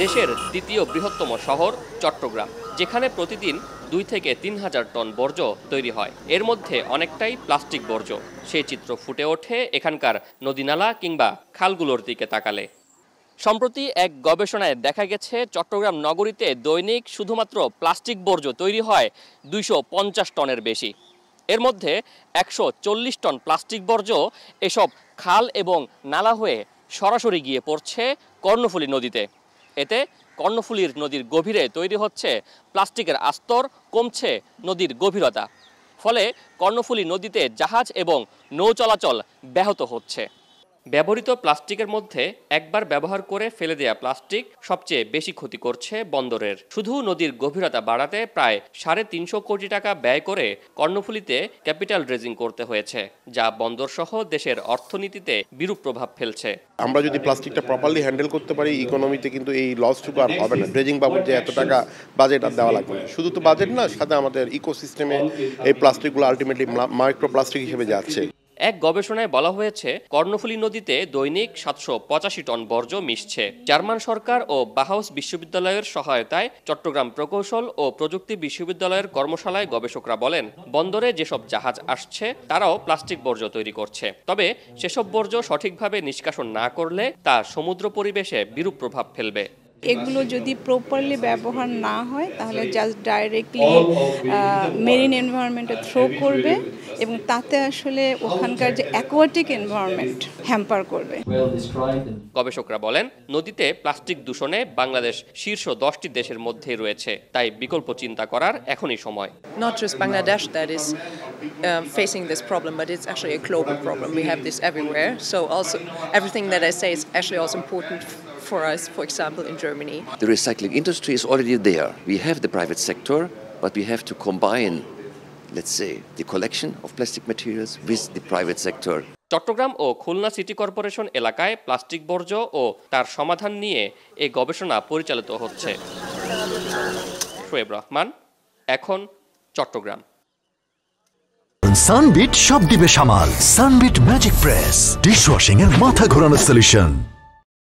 দেশের দ্বিতীয় বৃহত্তম শহর চট্টগ্রাম, যেখানে প্রতিদিন 2 থেকে 3 হাজার টন বর্জ্য তৈরি হয়। এর মধ্যে অনেকটাই প্লাস্টিক বর্জ্য। সেই চিত্র ফুটে ওঠে এখানকার নদীনালা কিংবা খালগুলোর দিকে তাকালে। সম্প্রতি এক গবেষণায় দেখা গেছে চট্টগ্রাম নগরীতে দৈনিক শুধুমাত্র প্লাস্টিক বর্জ্য তৈরি হয় 250 টনের বেশি। এর মধ্যে 140 টন প্লাস্টিক বর্জ্য এসব খাল এবং নালা হয়ে সরাসরি গিয়ে পড়ছে কর্ণফুলী নদীতে। এতে কর্ণফুলীর নদীর গভীরে তৈরি হচ্ছে প্লাস্টিকের আস্তর, কমছে নদীর গভীরতা। ফলে কর্ণফুলী নদীতে জাহাজ এবং নৌ চলাচল ব্যাহত হচ্ছে। ব্যবহৃত প্লাস্টিকের মধ্যে একবার ব্যবহার করে ফেলে দেয়া প্লাস্টিক সবচেয়ে বেশি ক্ষতি করছে বন্দরের। শুধু নদীর গভীরতা বাড়াতে প্রায় 350 কোটি টাকা ব্যয় করে কর্ণফুলীতে ক্যাপিটাল ড্রেজিং করতে হয়েছে, যা বন্দরসহ দেশের অর্থনীতিতে বিরূপ প্রভাব ফেলছে। আমরা যদি প্লাস্টিকটা প্রপারলি হ্যান্ডেল করতে পারি, ইকোনমিতে কিন্তু এই লসটুকু আর হবে না। ড্রেজিং বাবদ যে এত টাকা বাজেট আর দেওয়া লাগবে না। শুধু তো বাজেট না, সাথে আমাদের ইকোসিস্টেমে এই প্লাস্টিকগুলো আলটিমেটলি মাইক্রোপ্লাস্টিক হিসেবে যাচ্ছে। এক গবেষণায় বলা হয়েছে কর্ণফুলী নদীতে দৈনিক 785 টন বর্জ্য মিশছে। জার্মান সরকার ও বাহাউস বিশ্ববিদ্যালয়ের সহায়তায় চট্টগ্রাম প্রকৌশল ও প্রযুক্তি বিশ্ববিদ্যালয়ের কর্মশালায় গবেষকরা বলেন, বন্দরে যেসব জাহাজ আসছে তারাও প্লাস্টিক বর্জ্য তৈরি করছে। তবে সেসব বর্জ্য সঠিকভাবে নিষ্কাশন না করলে তা সমুদ্র পরিবেশে বিরূপ প্রভাব ফেলবে। এগুলো যদি প্রপারলি ব্যবহার না হয় তাহলে জাস্ট ডাইরেক্টলি মেরিন এনভায়রনমেন্টে থ্রো করবে এবং তাতে আসলে ওখানকার যে অ্যাকোয়াটিক এনভায়রনমেন্ট হ্যাম্পার করবে। গবেষকরা বলেন, নদীতে প্লাস্টিক দূষণে বাংলাদেশ শীর্ষ 10টি দেশের মধ্যেই রয়েছে। তাই বিকল্প চিন্তা করার এখনই সময়। Not just Bangladesh that is facing this problem, but it's actually a global problem. We have this everywhere. So also everything that I say is actually also important for us, for example, in Germany. The recycling industry is already there. We have the private sector, but we have to combine, let's say, the collection of plastic materials with the private sector. Chattogram ও Khulna city corporation এলাকায় plastic বর্জ্য ও তার সমাধান নিয়ে এই গবেষণা পরিচালিত হচ্ছে। শোয়েব রহমান, এখন চট্টগ্রাম। সানবিট সব দিবে সামাল। সানবিট ম্যাজিক প্রেস ডিশওয়াশিং এর মাথা ঘোরানো সলিউশন।